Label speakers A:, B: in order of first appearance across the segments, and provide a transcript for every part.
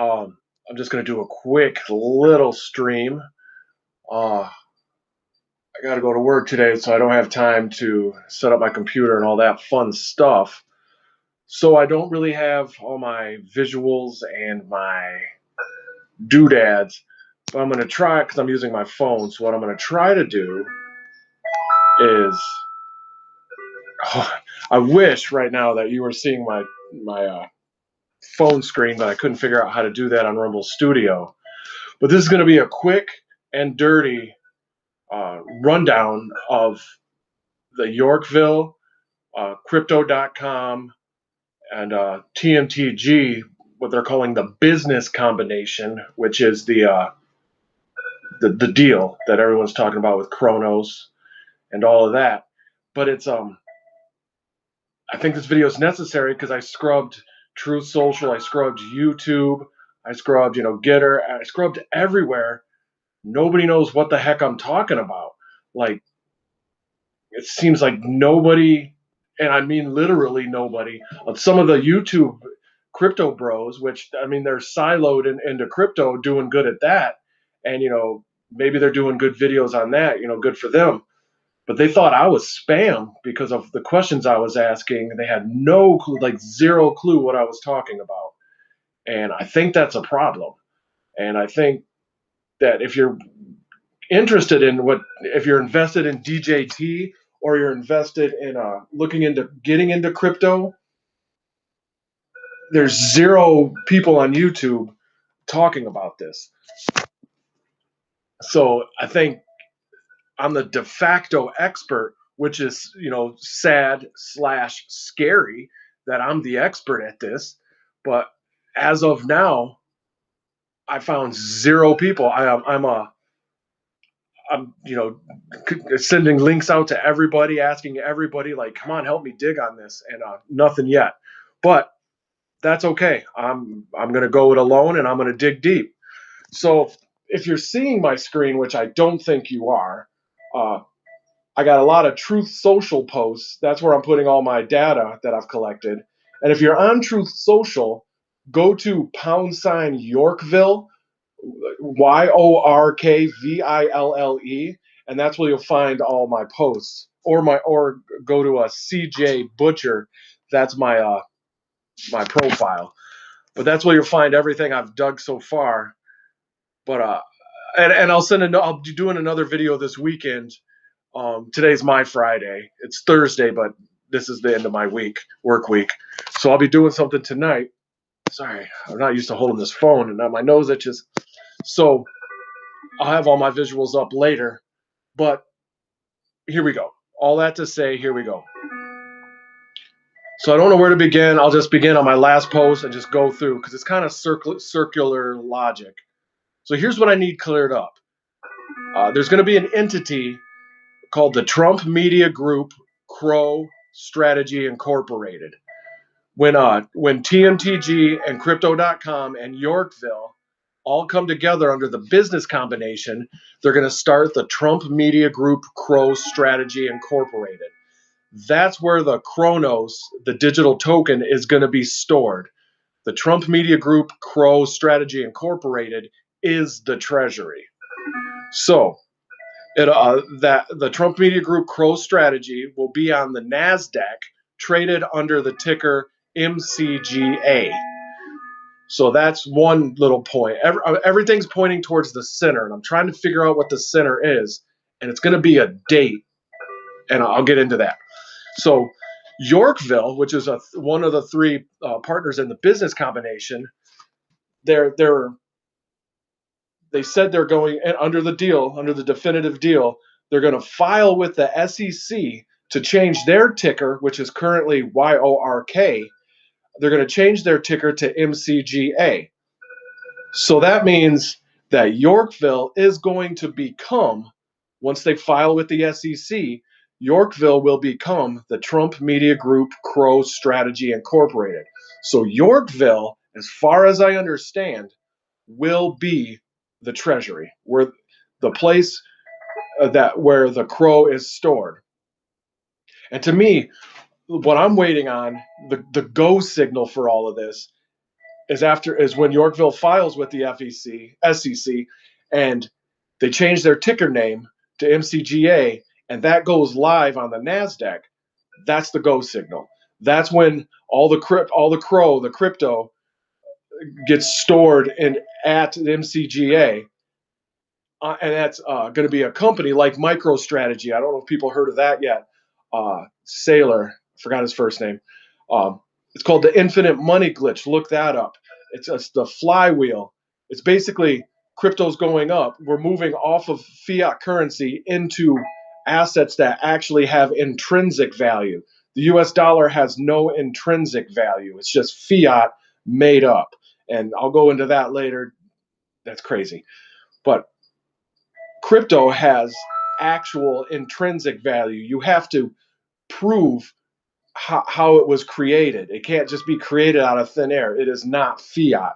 A: I'm just gonna do a quick little stream. Uh, I gotta go to work today, so I don't have time to set up my computer and all that fun stuff. So I don't really have all my visuals and my doodads. But I'm gonna try it because I'm using my phone. So what I'm gonna try to do is, I wish right now that you were seeing my phone screen, but I couldn't figure out how to do that on Rumble Studio. But this is going to be a quick and dirty rundown of the Yorkville, Crypto.com, and TMTG, what they're calling the business combination, which is the deal that everyone's talking about with Cronos and all of that. But it's I think this video is necessary because I scrubbed Truth Social, I scrubbed YouTube, I scrubbed Getter, I scrubbed everywhere. Nobody knows what the heck I'm talking about. Like, it seems like nobody, and I mean literally nobody, on some of the YouTube crypto bros, which I mean they're siloed into crypto, doing good at that, and maybe they're doing good videos on that. Good for them. But they thought I was spam because of the questions I was asking. They had no clue, like zero clue what I was talking about, and I think that's a problem. And I think that if you're interested in if you're invested in DJT or you're invested in looking into getting into crypto, there's zero people on YouTube talking about this. So I think I'm the de facto expert, which is, sad / scary that I'm the expert at this. But as of now, I found zero people. I'm sending links out to everybody, asking everybody, like, come on, help me dig on this, and nothing yet. But that's okay. I'm gonna go it alone, and I'm gonna dig deep. So if you're seeing my screen, which I don't think you are, I got a lot of Truth Social posts. That's where I'm putting all my data that I've collected. And if you're on Truth Social, go to # Yorkville, YORKVILLE, and that's where you'll find all my posts. Or go to a CJ Butcher. That's my my profile. But that's where you'll find everything I've dug so far. But and I'll be doing another video this weekend. Today's my Friday. It's Thursday, but this is the end of my work week. So I'll be doing something tonight. Sorry, I'm not used to holding this phone, and now my nose itches. So I'll have all my visuals up later. But here we go. All that to say, here we go. So I don't know where to begin. I'll just begin on my last post and just go through because it's kind of circular logic. So here's what I need cleared up. There's going to be an entity called the Trump Media Group Crow Strategy Incorporated. When TMTG and Crypto.com and Yorkville all come together under the business combination, they're going to start the Trump Media Group Crow Strategy Incorporated. That's where the Cronos, the digital token, is going to be stored. The Trump Media Group Crow Strategy Incorporated is the treasury. So that the Trump Media Group Crow Strategy will be on the NASDAQ, traded under the ticker MCGA. So that's one little point. Everything's pointing towards the center, and I'm trying to figure out what the center is, and it's going to be a date, and I'll get into that. So Yorkville, which is one of the three partners in the business combination, they said they're going under the deal, under the definitive deal. They're going to file with the SEC to change their ticker, which is currently YORK. They're going to change their ticker to MCGA. So that means that Yorkville is going to become, once they file with the SEC, Yorkville will become the Trump Media Group Crow Strategy Incorporated. So Yorkville, as far as I understand, will be the treasury, where the place where the Crow is stored. And to me, what I'm waiting on, the go signal for all of this, is when Yorkville files with the SEC, and they change their ticker name to MCGA, and that goes live on the Nasdaq. That's the go signal. That's when all the crypto gets stored at MCGA, and that's going to be a company like MicroStrategy. I don't know if people heard of that yet. Sailor, forgot his first name. It's called the Infinite Money Glitch. Look that up. It's the flywheel. It's basically crypto's going up. We're moving off of fiat currency into assets that actually have intrinsic value. The US dollar has no intrinsic value. It's just fiat made up. And I'll go into that later. That's crazy. But crypto has actual intrinsic value. You have to prove how it was created. It can't just be created out of thin air. It is not fiat.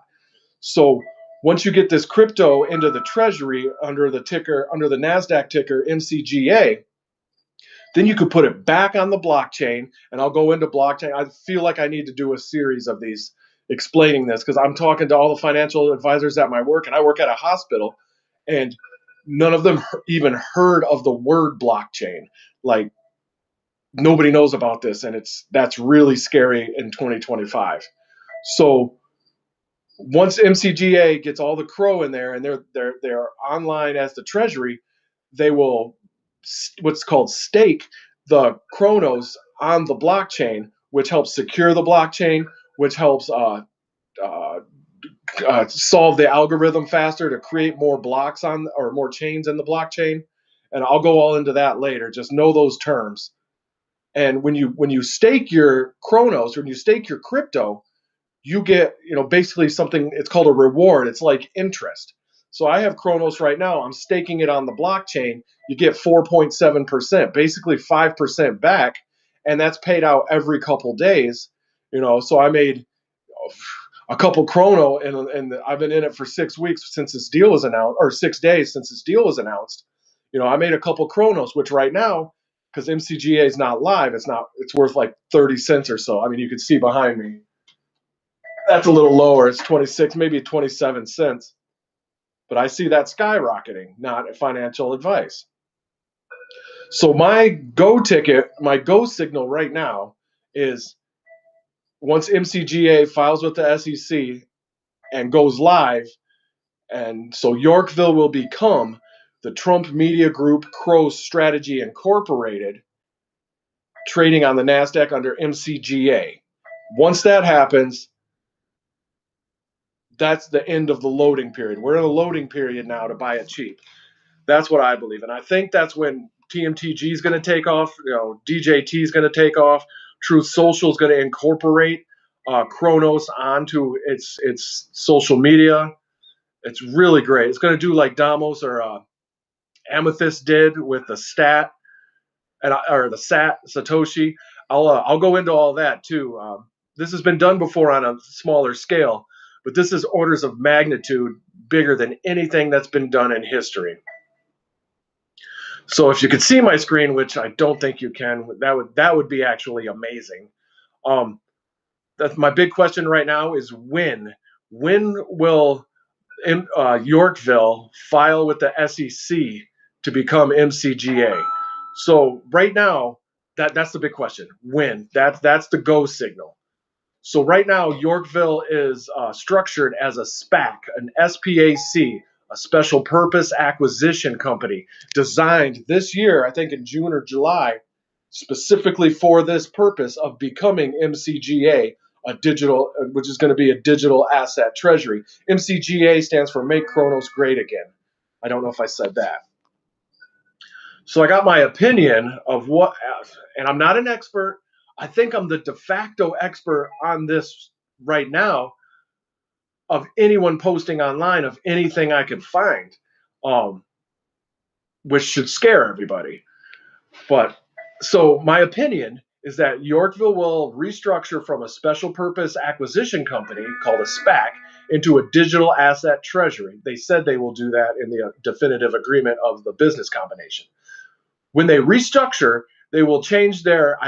A: So once you get this crypto into the treasury under the NASDAQ ticker MCGA, then you could put it back on the blockchain. And I'll go into blockchain. I feel like I need to do a series of these explaining this, because I'm talking to all the financial advisors at my work, and I work at a hospital, and none of them even heard of the word blockchain. Like, nobody knows about this, and that's really scary in 2025. So once MCGA gets all the crow in there, and they're online as the treasury, they will what's called stake the Cronos on the blockchain, which helps secure the blockchain, which helps solve the algorithm faster to create more blocks or more chains in the blockchain. And I'll go all into that later. Just know those terms. And when you stake your Cronos, when you stake your crypto, you get, basically something, it's called a reward. It's like interest. So I have Cronos right now. I'm staking it on the blockchain. You get 4.7%, basically 5% back, and that's paid out every couple days. So I made a couple chrono, and I've been in it for 6 weeks since this deal was announced, or 6 days since this deal was announced. I made a couple chronos, which right now, because MCGA is not live, it's worth like 30 cents or so. I mean, you can see behind me. That's a little lower. It's 26, maybe 27 cents. But I see that skyrocketing, not financial advice. So my go signal right now is, once MCGA files with the SEC and goes live, and so Yorkville will become the Trump Media Group Cronos Strategy Incorporated, trading on the NASDAQ under MCGA. Once that happens, that's the end of the loading period. We're in a loading period now to buy it cheap. That's what I believe. And I think that's when TMTG is going to take off. DJT is going to take off. Truth Social is going to incorporate Cronos onto its social media. It's really great. It's going to do like Damos or Amethyst did with the Stat or the Sat Satoshi. I'll go into all that too. This has been done before on a smaller scale, but this is orders of magnitude bigger than anything that's been done in history. So if you could see my screen, which I don't think you can, that would be actually amazing. That's my big question right now is when will Yorkville file with the SEC to become MCGA? So right now, that's the big question. When? That's the go signal. So right now, Yorkville is structured as a SPAC, an SPAC, a special purpose acquisition company, designed this year, I think in June or July, specifically for this purpose of becoming MCGA, which is going to be a digital asset treasury. MCGA stands for Make Cronos Great Again. I don't know if I said that. So I got my opinion of and I'm not an expert. I think I'm the de facto expert on this right now of anyone posting online of anything I could find, which should scare everybody. But so my opinion is that Yorkville will restructure from a special purpose acquisition company called a SPAC into a digital asset treasury. They said they will do that in the definitive agreement of the business combination. When they restructure, they will change their.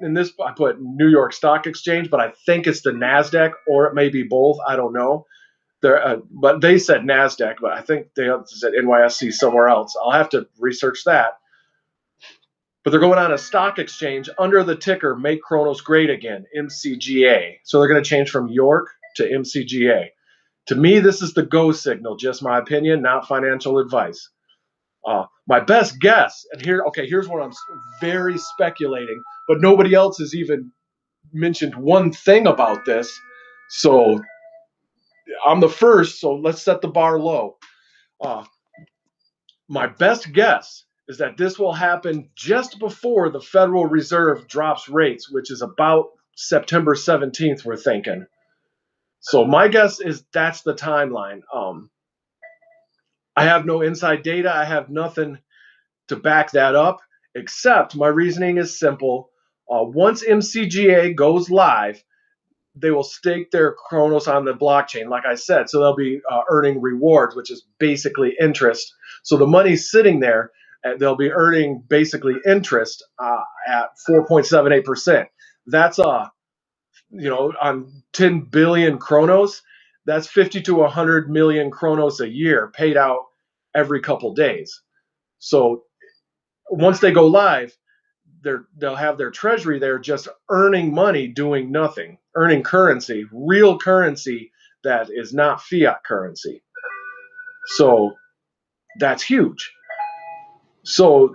A: In this I put New York Stock Exchange, but I think it's the Nasdaq, or it may be both. I don't know. But they said Nasdaq, but I think they said NYSE somewhere else. I'll have to research that. But they're going on a stock exchange under the ticker Make Cronos Great Again, MCGA. So they're going to change from York to MCGA. To me, this is the go signal, just my opinion, not financial advice. My best guess, and here's what I'm very speculating, but nobody else has even mentioned one thing about this. So I'm the first, so let's set the bar low. My best guess is that this will happen just before the Federal Reserve drops rates, which is about September 17th, we're thinking. So my guess is that's the timeline. I have no inside data. I have nothing to back that up, except my reasoning is simple. Once MCGA goes live, they will stake their Cronos on the blockchain, like I said. So they'll be earning rewards, which is basically interest. So the money's sitting there, and they'll be earning basically interest at 4.78%. That's on 10 billion Cronos, that's 50 to 100 million Cronos a year paid out every couple days. So once they go live, they'll have their treasury there just earning money doing nothing, earning currency, real currency that is not fiat currency. So that's huge. So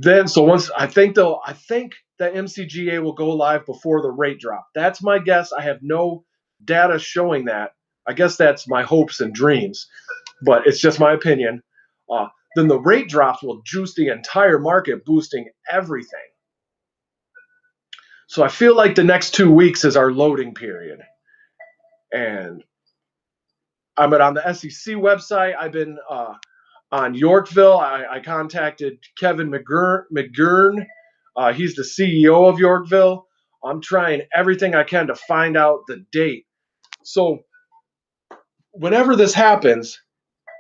A: once I think that MCGA will go live before the rate drop. That's my guess. I have no data showing that. I guess that's my hopes and dreams, but it's just my opinion. Then the rate drops will juice the entire market, boosting everything. So I feel like the next 2 weeks is our loading period. And I'm on the SEC website. I've been on Yorkville. I contacted Kevin McGurn. He's the CEO of Yorkville. I'm trying everything I can to find out the date. So whenever this happens,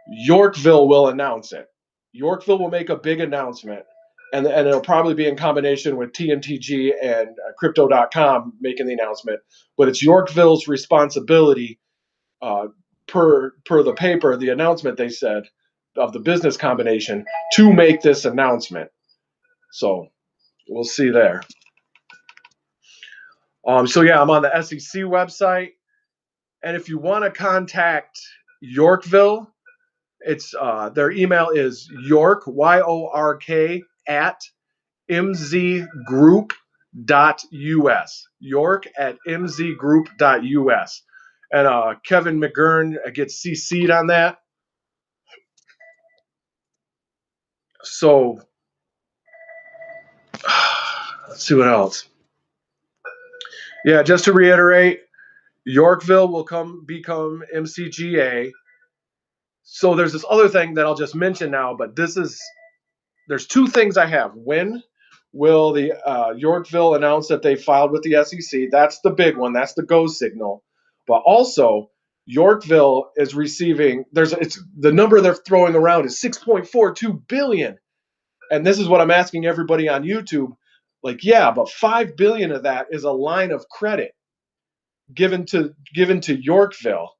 A: Yorkville will announce it. Yorkville will make a big announcement. And it'll probably be in combination with TMTG and Crypto.com making the announcement. But it's Yorkville's responsibility, per the paper, the announcement they said of the business combination, to make this announcement. So we'll see there. So yeah, I'm on the SEC website, and if you want to contact Yorkville, it's their email is York YORK at mzgroup.us. York at mzgroup.us. And Kevin McGurn gets CC'd on that. So let's see what else. Yeah, just to reiterate, Yorkville will become MCGA. So there's this other thing that I'll just mention now, but there's two things I have. When will the Yorkville announce that they filed with the SEC? That's the big one. That's the go signal. But also, Yorkville is receiving. It's the number they're throwing around is 6.42 billion, and this is what I'm asking everybody on YouTube. Like, yeah, but 5 billion of that is a line of credit given to Yorkville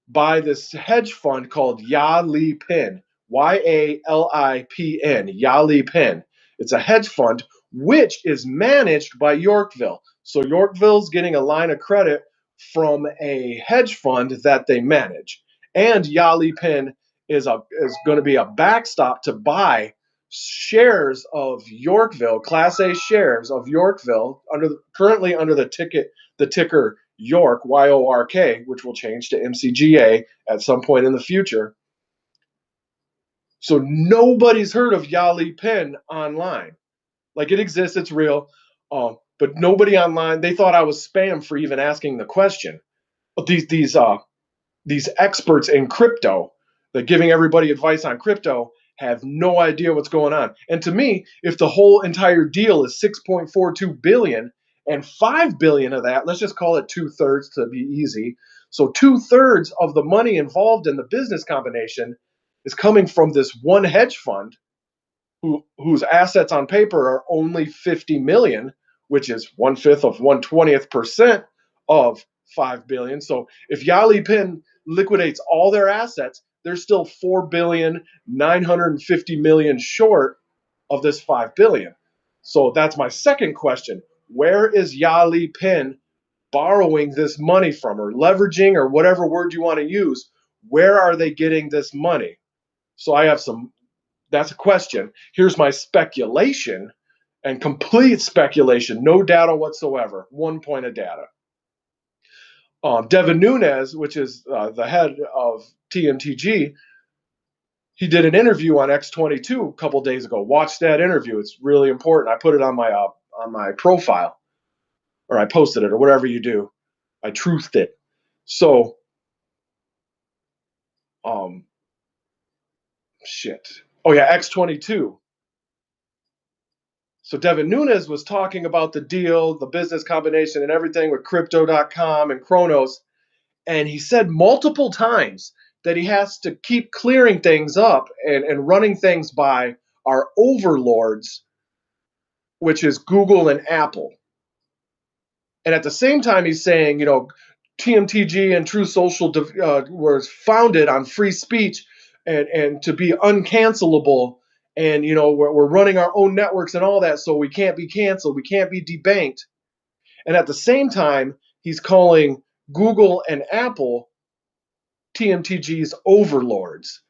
A: by this hedge fund called Yalipin, YALIPN, Yalipin. It's a hedge fund which is managed by Yorkville. So Yorkville's getting a line of credit from a hedge fund that they manage. And Yalipin is going to be a backstop to buy shares of Yorkville, Class A shares of Yorkville, currently under the ticker York, YORK, which will change to MCGA at some point in the future. So nobody's heard of Yalipin online. Like, it exists, it's real, but nobody online. They thought I was spam for even asking the question. But these experts in crypto, that giving everybody advice on crypto, have no idea what's going on. And to me, if the whole entire deal is 6.42 billion, and 5 billion of that, let's just call it 2/3 to be easy. So 2/3 of the money involved in the business combination is coming from this one hedge fund. whose assets on paper are only 50 million, which is 1/5 of 1/20th% of 5 billion. So if Yali Pin liquidates all their assets, they're still 4,950,000,000 short of this 5 billion. So that's my second question. Where is Yali Pin borrowing this money from, or leveraging, or whatever word you want to use? Where are they getting this money? So I have some, that's a question. Here's my speculation, and complete speculation, no data whatsoever, 1 point of data. Devin Nunes, which is the head of TMTG, he did an interview on X22 a couple days ago. Watch that interview; it's really important. I put it on my profile, or I posted it, or whatever you do. I truthed it. So, shit. Oh yeah, X22. So Devin Nunes was talking about the deal, the business combination, and everything with Crypto.com and Cronos. And he said multiple times that he has to keep clearing things up and running things by our overlords, which is Google and Apple. And at the same time, he's saying, TMTG and True Social was founded on free speech and to be uncancelable. And, we're running our own networks and all that, so we can't be canceled. We can't be debanked. And at the same time, he's calling Google and Apple TMTG's overlords.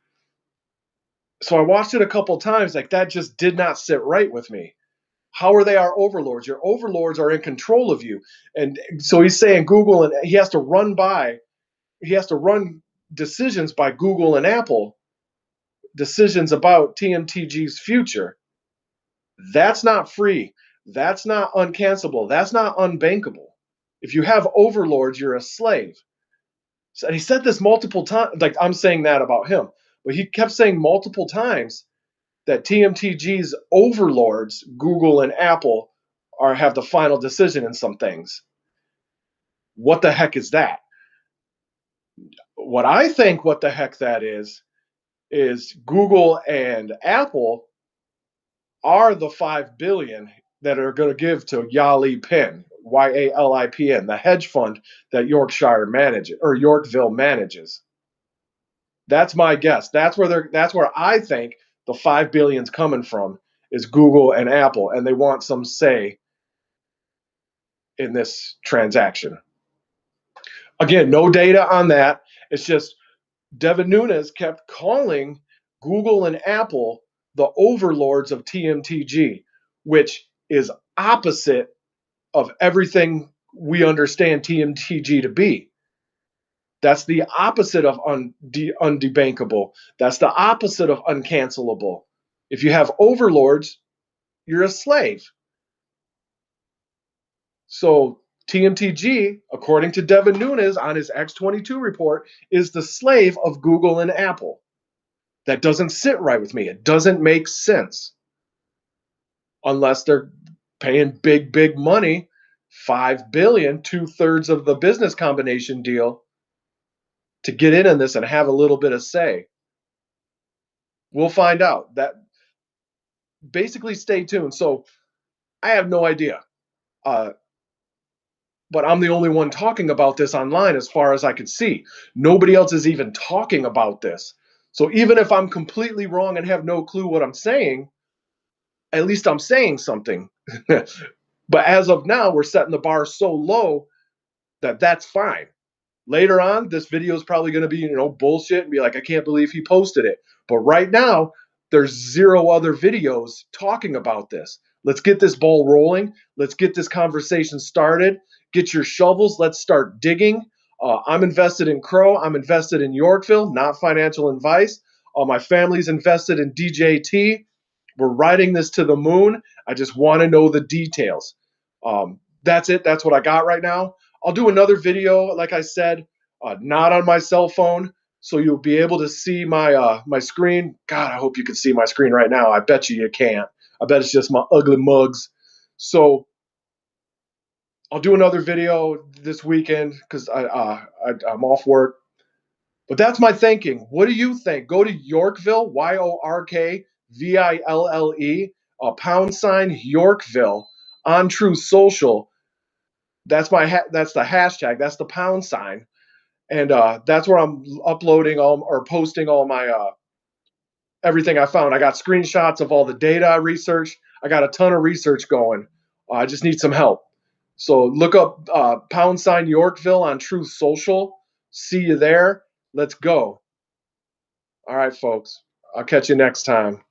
A: So I watched it a couple times, like that just did not sit right with me. How are they our overlords? Your overlords are in control of you. And so he's saying Google, and he has to run decisions by Google and Apple, decisions about TMTG's future. That's not free. That's not uncancelable. That's not unbankable. If you have overlords, you're a slave. So, and he said this multiple times, like I'm saying that about him, but he kept saying multiple times that TMTG's overlords, Google and Apple, have the final decision in some things. What the heck is that? What I think what the heck that is Google and Apple are the 5 billion that are going to give to Yali Pin, Yalipn, the hedge fund that Yorkville manages. That's my guess. That's where I think the 5 billion's coming from, is Google and Apple, and they want some say in this transaction. Again, no data on that. It's just Devin Nunes kept calling Google and Apple the overlords of TMTG, which is opposite of everything we understand TMTG to be. That's the opposite of undebankable. That's the opposite of uncancelable. If you have overlords, you're a slave. So TMTG, according to Devin Nunes on his X22 report, is the slave of Google and Apple. That doesn't sit right with me. It doesn't make sense. Unless they're paying big, big money, 5 billion, 2/3 of the business combination deal, to get in on this and have a little bit of say. We'll find out. That basically, stay tuned. So I have no idea. But I'm the only one talking about this online as far as I can see. Nobody else is even talking about this. So even if I'm completely wrong and have no clue what I'm saying, at least I'm saying something. But as of now, we're setting the bar so low that that's fine. Later on, this video is probably going to be, bullshit and be like, I can't believe he posted it. But right now, there's 0 other videos talking about this. Let's get this ball rolling. Let's get this conversation started. Get your shovels. Let's start digging. I'm invested in Crow. I'm invested in Yorkville, not financial advice. My family's invested in DJT. We're riding this to the moon. I just want to know the details. That's it. That's what I got right now. I'll do another video, like I said, not on my cell phone, so you'll be able to see my my screen. God, I hope you can see my screen right now. I bet you can't. I bet it's just my ugly mugs. So I'll do another video this weekend because I'm off work. But that's my thinking. What do you think? Go to Yorkville, Yorkville, VILLE, # Yorkville on True Social. That's that's the hashtag. That's the #, and that's where I'm uploading all or posting all my everything I found. I got screenshots of all the data I researched. I got a ton of research going. I just need some help. So look up # Yorkville on True Social. See you there. Let's go. All right, folks. I'll catch you next time.